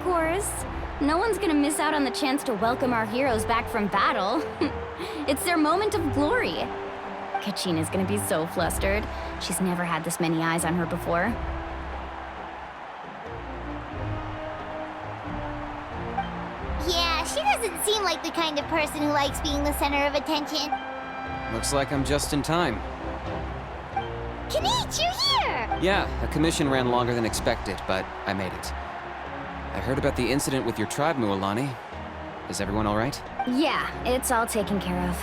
course. No one's gonna miss out on the chance to welcome our heroes back from battle. It's their moment of glory. Kachina's gonna be so flustered. She's never had this many eyes on her before. Yeah, she doesn't seem like the kind of person who likes being the center of attention. Looks like I'm just in time. Kanich, you're here! Yeah, the commission ran longer than expected, but I made it. I heard about the incident with your tribe, Mualani. Is everyone all right? Yeah, it's all taken care of.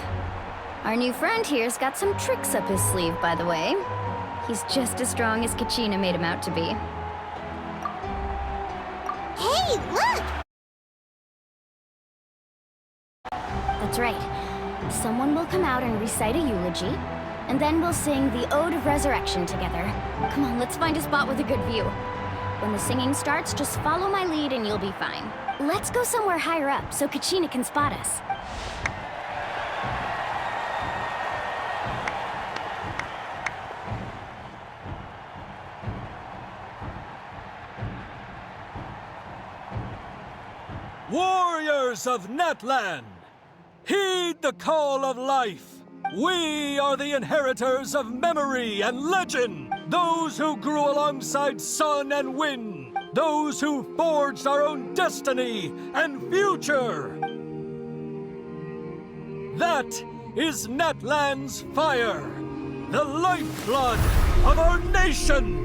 Our new friend here's got some tricks up his sleeve, by the way. He's just as strong as Kachina made him out to be. Hey, look! That's right. Someone will come out and recite a eulogy, and then we'll sing the Ode of Resurrection together. Come on, let's find a spot with a good view. When the singing starts, just follow my lead and you'll be fine. Let's go somewhere higher up so Kachina can spot us. Warriors of Natlan, heed the call of life. We are the inheritors of memory and legend. Those who grew alongside sun and wind. Those who forged our own destiny and future. That is Natlan's fire, the lifeblood of our nation.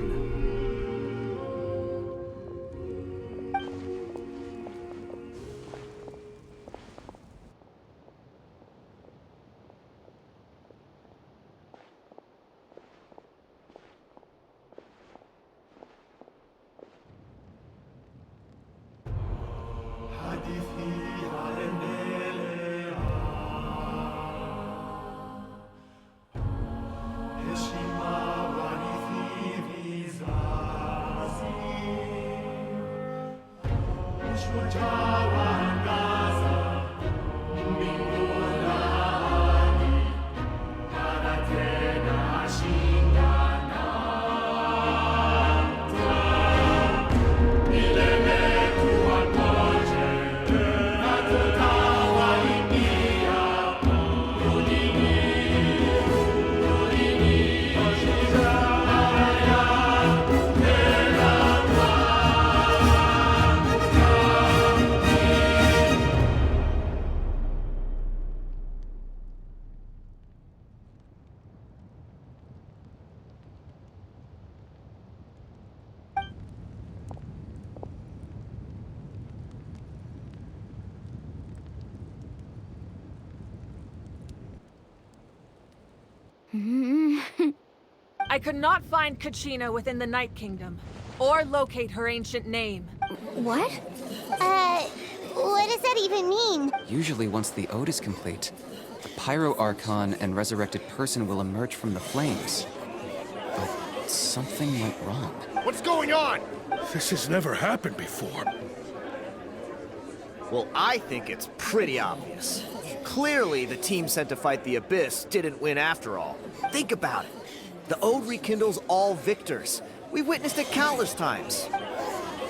I could not find Kachina within the Night Kingdom, or locate her ancient name. What? What does that even mean? Usually once the ode is complete, the Pyro Archon and resurrected person will emerge from the flames. But something went wrong. What's going on? This has never happened before. Well, I think it's pretty obvious. Clearly, the team sent to fight the Abyss didn't win after all. Think about it. The Ode rekindles all victors. We've witnessed it countless times.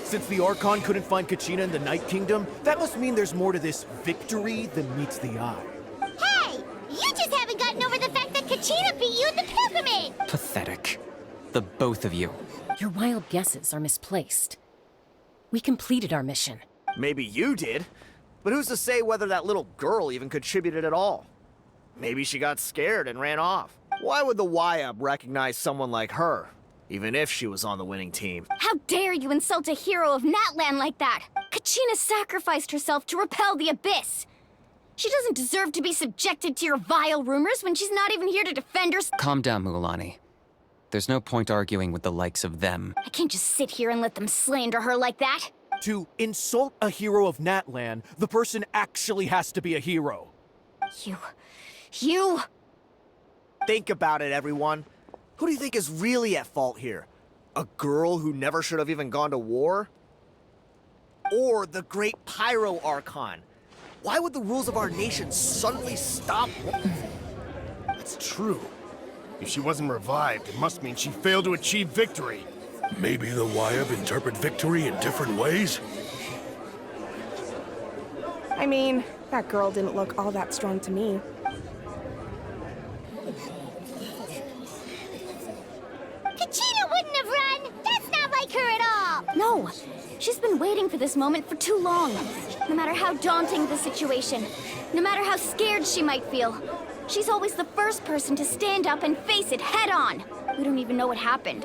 Since the Archon couldn't find Kachina in the Night Kingdom, that must mean there's more to this victory than meets the eye. Hey! You just haven't gotten over the fact that Kachina beat you in the pilgrimage! Pathetic. The both of you. Your wild guesses are misplaced. We completed our mission. Maybe you did, but who's to say whether that little girl even contributed at all? Maybe she got scared and ran off. Why would the YUB recognize someone like her, even if she was on the winning team? How dare you insult a hero of Natlan like that? Kachina sacrificed herself to repel the Abyss. She doesn't deserve to be subjected to your vile rumors when she's not even here to defend herself. Calm down, Mualani. There's no point arguing with the likes of them. I can't just sit here and let them slander her like that. To insult a hero of Natlan, the person actually has to be a hero. You... Think about it, everyone. Who do you think is really at fault here? A girl who never should have even gone to war? Or the great Pyro Archon? Why would the rules of our nation suddenly stop? It's true. If she wasn't revived, it must mean she failed to achieve victory. Maybe the YUB interpret victory in different ways? I mean, that girl didn't look all that strong to me. Kachina wouldn't have run! That's not like her at all! No! She's been waiting for this moment for too long. No matter how daunting the situation, no matter how scared she might feel, she's always the first person to stand up and face it head on. We don't even know what happened.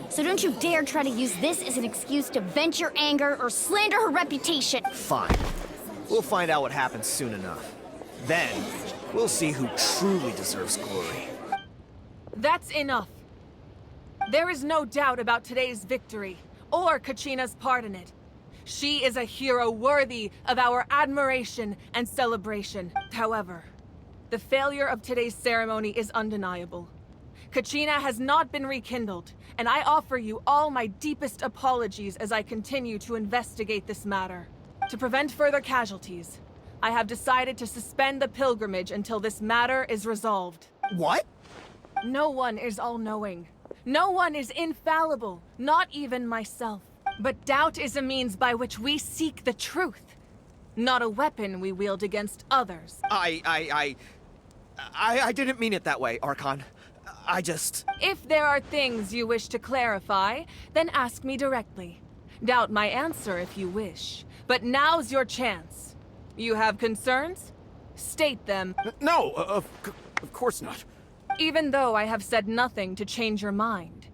So don't you dare try to use this as an excuse to vent your anger or slander her reputation. Fine. We'll find out what happens soon enough. Then, we'll see who truly deserves glory. That's enough. There is no doubt about today's victory, or Kachina's part in it. She is a hero worthy of our admiration and celebration. However, the failure of today's ceremony is undeniable. Kachina has not been rekindled, and I offer you all my deepest apologies as I continue to investigate this matter. To prevent further casualties, I have decided to suspend the pilgrimage until this matter is resolved. What? No one is all-knowing. No one is infallible, not even myself. But doubt is a means by which we seek the truth, not a weapon we wield against others. I didn't mean it that way, Archon. I just... If there are things you wish to clarify, then ask me directly. Doubt my answer if you wish. But now's your chance. You have concerns? State them. No, of course not. Even though I have said nothing to change your mind,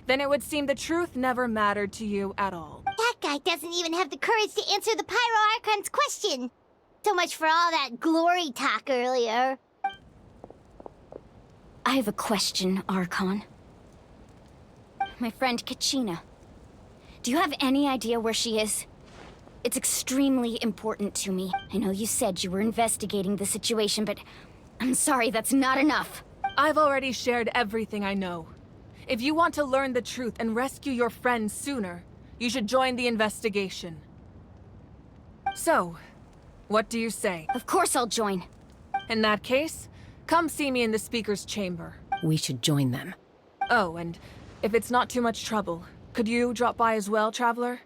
then it would seem the truth never mattered to you at all. That guy doesn't even have the courage to answer the Pyro Archon's question. So much for all that glory talk earlier. I have a question, Archon. My friend Kachina. Do you have any idea where she is? It's extremely important to me. I know you said you were investigating the situation, but I'm sorry, that's not enough. I've already shared everything I know. If you want to learn the truth and rescue your friend sooner, you should join the investigation. So, what do you say? Of course I'll join. In that case, come see me in the speaker's chamber. We should join them. Oh, and if it's not too much trouble, could you drop by as well, Traveler?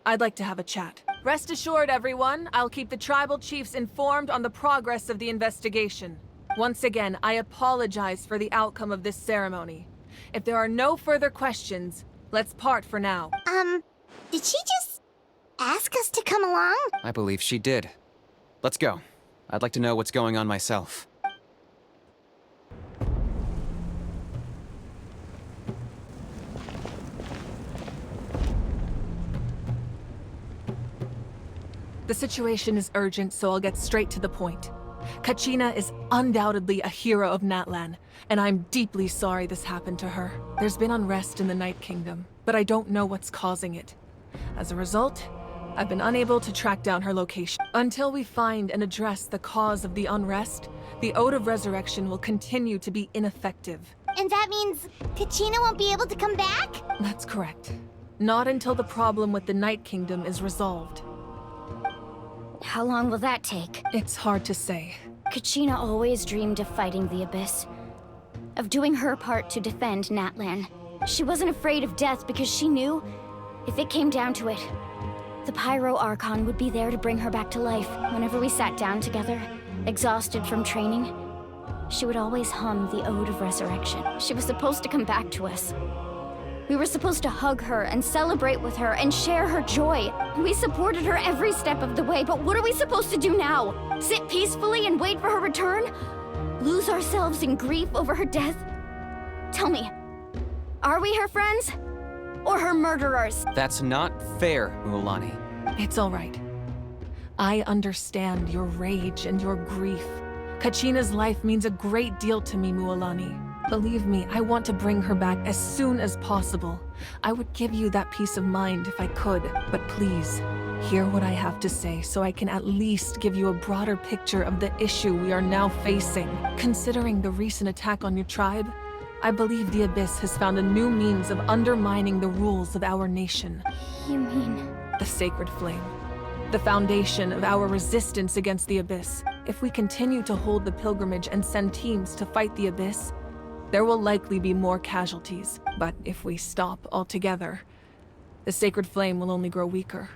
I'd like to have a chat. Rest assured, everyone, I'll keep the tribal chiefs informed on the progress of the investigation. Once again, I apologize for the outcome of this ceremony. If there are no further questions, let's part for now. Did she just ask us to come along? I believe she did. Let's go. I'd like to know what's going on myself. The situation is urgent, so I'll get straight to the point. Kachina is undoubtedly a hero of Natlan, and I'm deeply sorry this happened to her. There's been unrest in the Night Kingdom, but I don't know what's causing it. As a result, I've been unable to track down her location. Until we find and address the cause of the unrest, the Ode of Resurrection will continue to be ineffective. And that means Kachina won't be able to come back? That's correct. Not until the problem with the Night Kingdom is resolved. How long will that take? It's hard to say. Kachina always dreamed of fighting the Abyss. Of doing her part to defend Natlan. She wasn't afraid of death because she knew, if it came down to it, the Pyro Archon would be there to bring her back to life. Whenever we sat down together, exhausted from training, she would always hum the Ode of Resurrection. She was supposed to come back to us. We were supposed to hug her and celebrate with her and share her joy. We supported her every step of the way, but what are we supposed to do now? Sit peacefully and wait for her return? Lose ourselves in grief over her death? Tell me, are we her friends? Or her murderers? That's not fair, Mualani. It's all right. I understand your rage and your grief. Kachina's life means a great deal to me, Mualani. Believe me, I want to bring her back as soon as possible. I would give you that peace of mind if I could, but please, hear what I have to say so I can at least give you a broader picture of the issue we are now facing. Considering the recent attack on your tribe, I believe the Abyss has found a new means of undermining the rules of our nation. You mean? The Sacred Flame. The foundation of our resistance against the Abyss. If we continue to hold the pilgrimage and send teams to fight the Abyss, there will likely be more casualties. But if we stop altogether, the Sacred Flame will only grow weaker.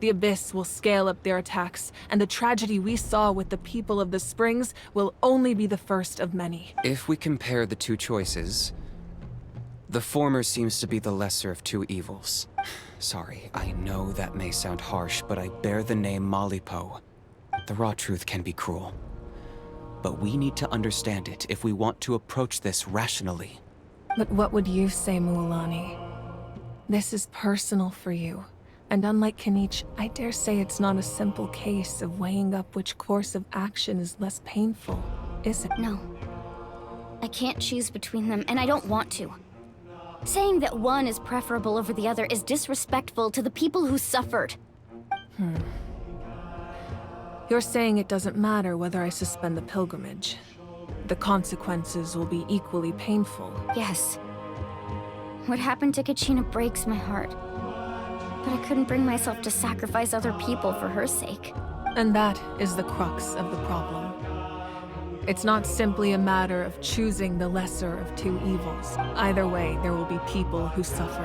the Abyss will scale up their attacks, and the tragedy we saw with the people of the Springs will only be the first of many. If we compare the two choices, the former seems to be the lesser of two evils. Sorry, I know that may sound harsh, but I bear the name Malipo. The raw truth can be cruel. But we need to understand it if we want to approach this rationally. But what would you say, Mualani? This is personal for you. And unlike Kanich, I dare say it's not a simple case of weighing up which course of action is less painful, is it? No. I can't choose between them, and I don't want to. Saying that one is preferable over the other is disrespectful to the people who suffered. You're saying it doesn't matter whether I suspend the pilgrimage. The consequences will be equally painful. Yes. What happened to Kachina breaks my heart. But I couldn't bring myself to sacrifice other people for her sake. And that is the crux of the problem. It's not simply a matter of choosing the lesser of two evils. Either way, there will be people who suffer.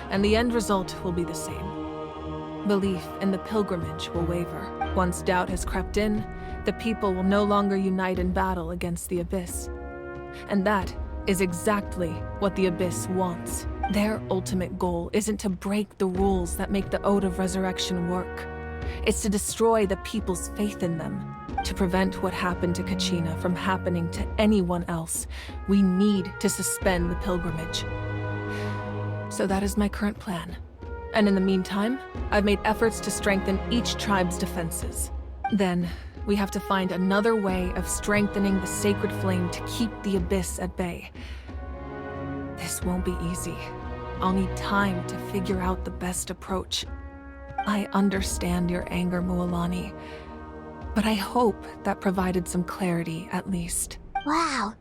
And the end result will be the same. Belief in the pilgrimage will waver. Once doubt has crept in, the people will no longer unite in battle against the Abyss. And that is exactly what the Abyss wants. Their ultimate goal isn't to break the rules that make the Ode of Resurrection work. It's to destroy the people's faith in them. To prevent what happened to Kachina from happening to anyone else, we need to suspend the pilgrimage. So that is my current plan. And in the meantime, I've made efforts to strengthen each tribe's defenses. Then, we have to find another way of strengthening the sacred flame to keep the Abyss at bay. This won't be easy. I'll need time to figure out the best approach. I understand your anger, Mualani, but I hope that provided some clarity, at least. Wow.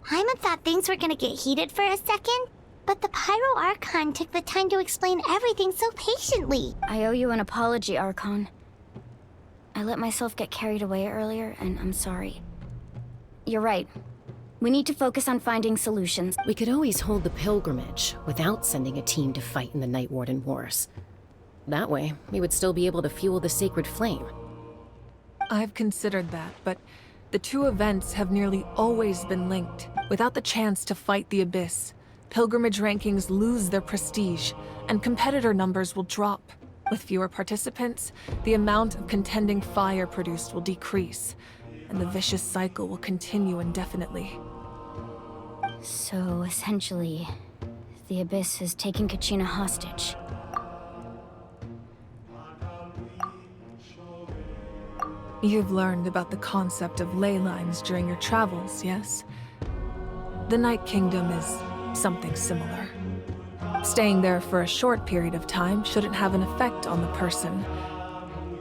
Paimon thought things were gonna get heated for a second, but the Pyro Archon took the time to explain everything so patiently. I owe you an apology, Archon. I let myself get carried away earlier, and I'm sorry. You're right. We need to focus on finding solutions. We could always hold the pilgrimage without sending a team to fight in the Night Warden Wars. That way, we would still be able to fuel the sacred flame. I've considered that, but the two events have nearly always been linked. Without the chance to fight the Abyss, pilgrimage rankings lose their prestige, and competitor numbers will drop. With fewer participants, the amount of contending fire produced will decrease, and the vicious cycle will continue indefinitely. So, essentially, the Abyss has taken Kachina hostage. You've learned about the concept of ley lines during your travels, yes? The Night Kingdom is something similar. Staying there for a short period of time shouldn't have an effect on the person.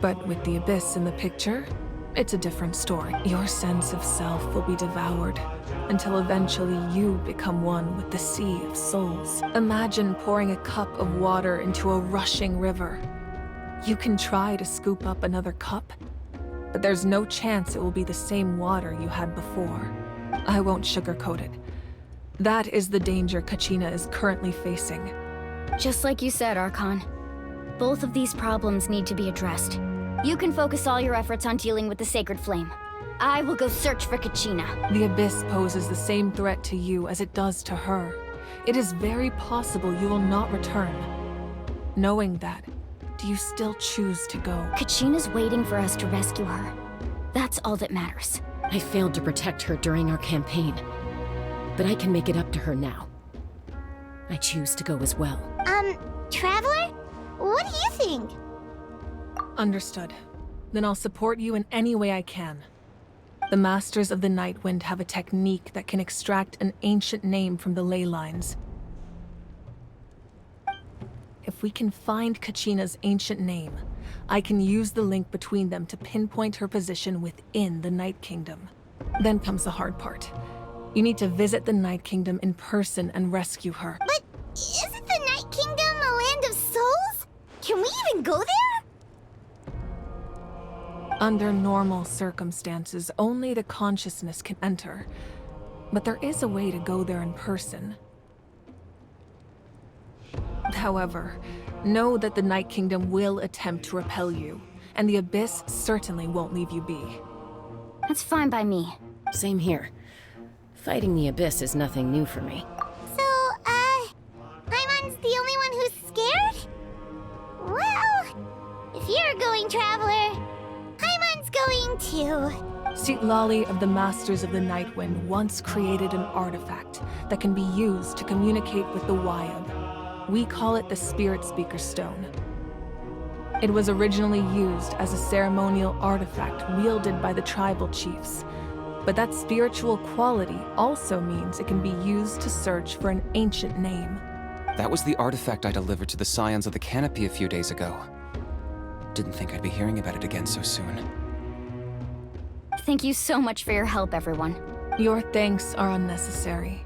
But with the Abyss in the picture, it's a different story. Your sense of self will be devoured, until eventually you become one with the sea of souls. Imagine pouring a cup of water into a rushing river. You can try to scoop up another cup, but there's no chance it will be the same water you had before. I won't sugarcoat it. That is the danger Kachina is currently facing. Just like you said, Archon. Both of these problems need to be addressed. You can focus all your efforts on dealing with the Sacred Flame. I will go search for Kachina. The Abyss poses the same threat to you as it does to her. It is very possible you will not return. Knowing that, do you still choose to go? Kachina's waiting for us to rescue her. That's all that matters. I failed to protect her during our campaign, but I can make it up to her now. I choose to go as well. Traveler? What do you think? Understood. Then I'll support you in any way I can. The Masters of the Night Wind have a technique that can extract an ancient name from the ley lines. If we can find Kachina's ancient name, I can use the link between them to pinpoint her position within the Night Kingdom. Then comes the hard part. You need to visit the Night Kingdom in person and rescue her. But isn't the Night Kingdom a land of souls? Can we even go there? Under normal circumstances, only the consciousness can enter. But there is a way to go there in person. However, Know that the Night Kingdom will attempt to repel you, and the Abyss certainly won't leave you be. That's fine by me. Same here. Fighting the Abyss is nothing new for me. So, Paimon's the only one who's scared? Well, if you're going, Traveler, Paimon's going too. Citlali of the Masters of the Nightwind once created an artifact that can be used to communicate with the Wyab. We call it the Spirit Speaker Stone. It was originally used as a ceremonial artifact wielded by the tribal chiefs, but that spiritual quality also means it can be used to search for an ancient name. That was the artifact I delivered to the Scions of the Canopy a few days ago. Didn't think I'd be hearing about it again so soon. Thank you so much for your help, everyone. Your thanks are unnecessary.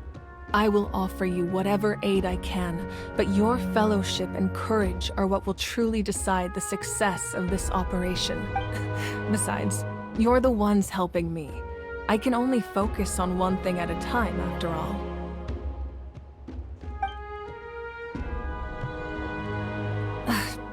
I will offer you whatever aid I can, but your fellowship and courage are what will truly decide the success of this operation. Besides, you're the ones helping me. I can only focus on one thing at a time, after all.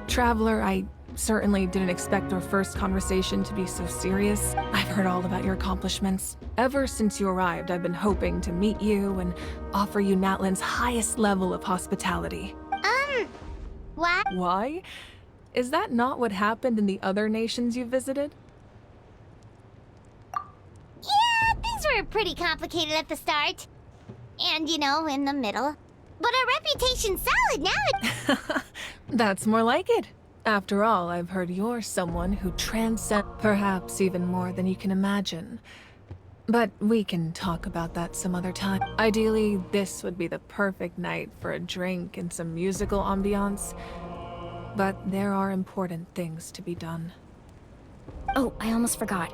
Traveler, I certainly didn't expect our first conversation to be so serious. I've heard all about your accomplishments. Ever since you arrived, I've been hoping to meet you and offer you Natlan's highest level of hospitality. What? Why? Is that not what happened in the other nations you visited? Yeah, things were pretty complicated at the start. And, in the middle. But our reputation's solid now. That's more like it. After all, I've heard you're someone who transcends, perhaps even more than you can imagine. But we can talk about that some other time. Ideally, this would be the perfect night for a drink and some musical ambiance. But there are important things to be done. Oh, I almost forgot.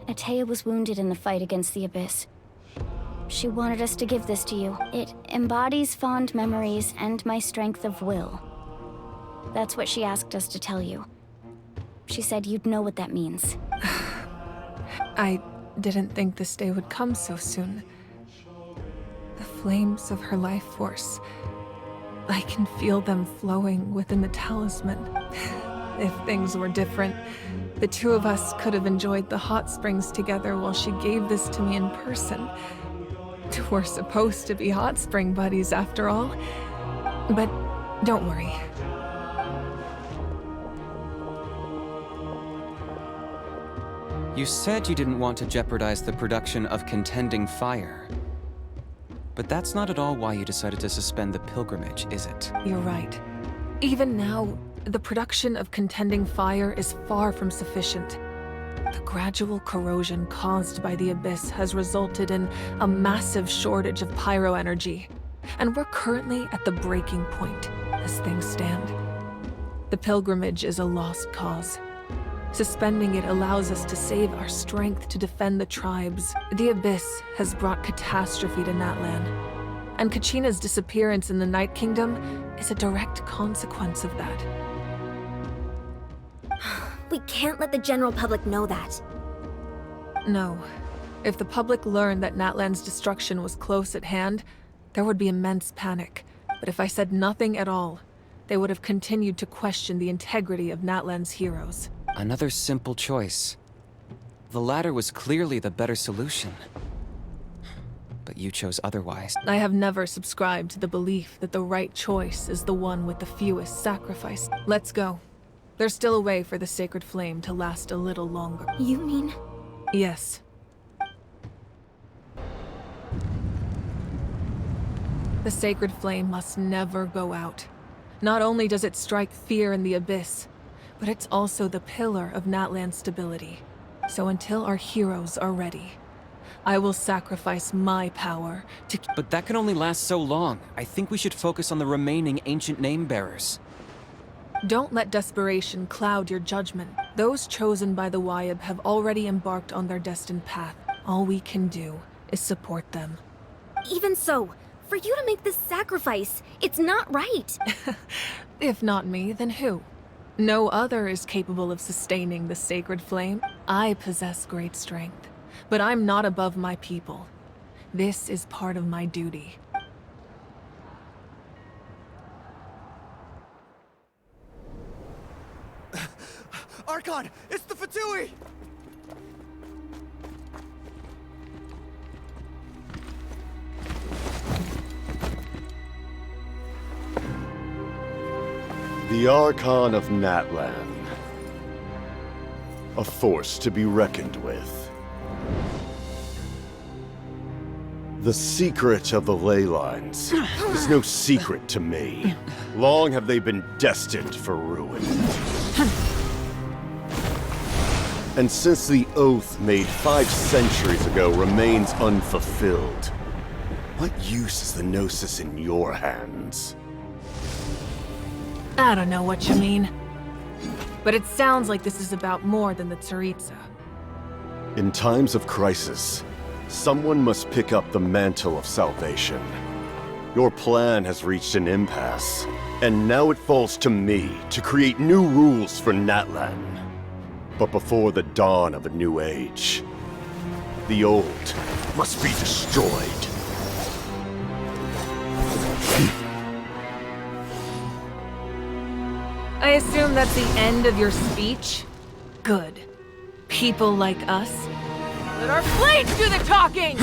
Atea was wounded in the fight against the Abyss. She wanted us to give this to you. It embodies fond memories and my strength of will. That's what she asked us to tell you. She said you'd know what that means. I didn't think this day would come so soon. The flames of her life force. I can feel them flowing within the talisman. If things were different, the two of us could have enjoyed the hot springs together while she gave this to me in person. We're supposed to be hot spring buddies after all. But don't worry. You said you didn't want to jeopardize the production of Contending Fire. But that's not at all why you decided to suspend the pilgrimage, is it? You're right. Even now, the production of Contending Fire is far from sufficient. The gradual corrosion caused by the Abyss has resulted in a massive shortage of pyro energy, and we're currently at the breaking point, as things stand. The pilgrimage is a lost cause. Suspending it allows us to save our strength to defend the tribes. The Abyss has brought catastrophe to Natlan, and Kachina's disappearance in the Night Kingdom is a direct consequence of that. We can't let the general public know that. No. If the public learned that Natlan's destruction was close at hand, there would be immense panic. But if I said nothing at all, they would have continued to question the integrity of Natlan's heroes. Another simple choice. The latter was clearly the better solution. But you chose otherwise. I have never subscribed to the belief that the right choice is the one with the fewest sacrifice. Let's go. There's still a way for the sacred flame to last a little longer. You mean? Yes. The sacred flame must never go out. Not only does it strike fear in the Abyss, but it's also the pillar of Natlan's stability. So until our heroes are ready, I will sacrifice my power to— But that can only last so long. I think we should focus on the remaining ancient name-bearers. Don't let desperation cloud your judgment. Those chosen by the Wyab have already embarked on their destined path. All we can do is support them. Even so, for you to make this sacrifice, it's not right. If not me, then who? No other is capable of sustaining the sacred flame. I possess great strength, but I'm not above my people. This is part of my duty. Archon! It's the Fatui! The Archon of Natlan. A force to be reckoned with. The secret of the ley lines is no secret to me. Long have they been destined for ruin. And since the oath made 5 centuries ago remains unfulfilled, what use is the Gnosis in your hands? I don't know what you mean. But it sounds like this is about more than the Tsaritsa. In times of crisis, someone must pick up the mantle of salvation. Your plan has reached an impasse, and now it falls to me to create new rules for Natlan. But before the dawn of a new age, the old must be destroyed. I assume that's the end of your speech? Good. People like us. Let our blades do the talking!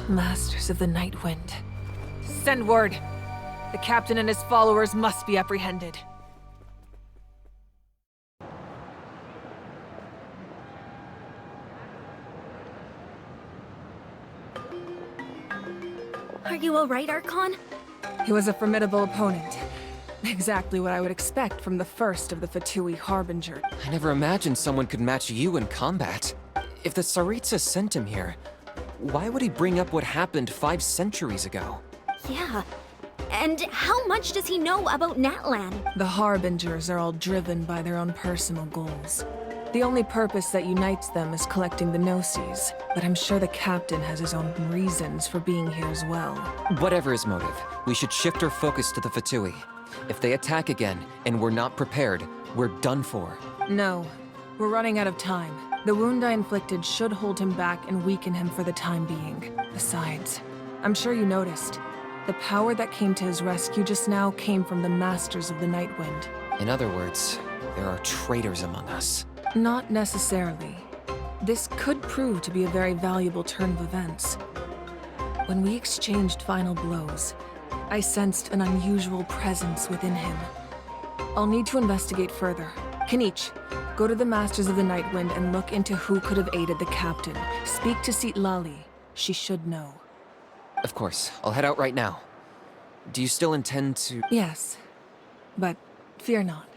Masters of the Night Wind. Send word. The captain and his followers must be apprehended. Are you alright, Archon? He was a formidable opponent. Exactly what I would expect from the first of the Fatui Harbinger. I never imagined someone could match you in combat. If the Tsaritsa sent him here, why would he bring up what happened 5 centuries ago? Yeah. And how much does he know about Natlan? The Harbingers are all driven by their own personal goals. The only purpose that unites them is collecting the Gnosis, but I'm sure the captain has his own reasons for being here as well. Whatever his motive, we should shift our focus to the Fatui. If they attack again, and we're not prepared, we're done for. No. We're running out of time. The wound I inflicted should hold him back and weaken him for the time being. Besides, I'm sure you noticed. The power that came to his rescue just now came from the Masters of the Night Wind. In other words, there are traitors among us. Not necessarily. This could prove to be a very valuable turn of events. When we exchanged final blows, I sensed an unusual presence within him. I'll need to investigate further. Kanich, go to the Masters of the Nightwind and look into who could have aided the captain. Speak to Lali. She should know. Of course. I'll head out right now. Do you still intend to... Yes, but fear not.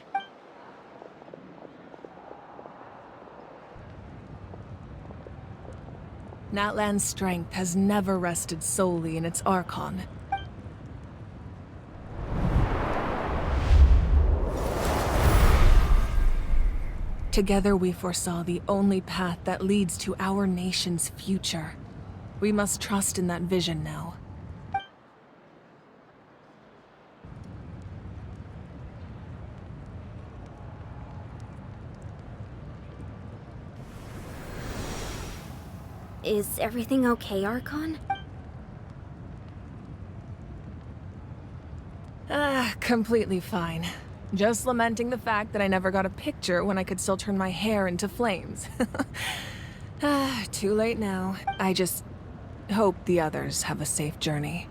Natlan's strength has never rested solely in its Archon. Together we foresaw the only path that leads to our nation's future. We must trust in that vision now. Is everything okay, Archon? Completely fine. Just lamenting the fact that I never got a picture when I could still turn my hair into flames. Too late now. I just hope the others have a safe journey.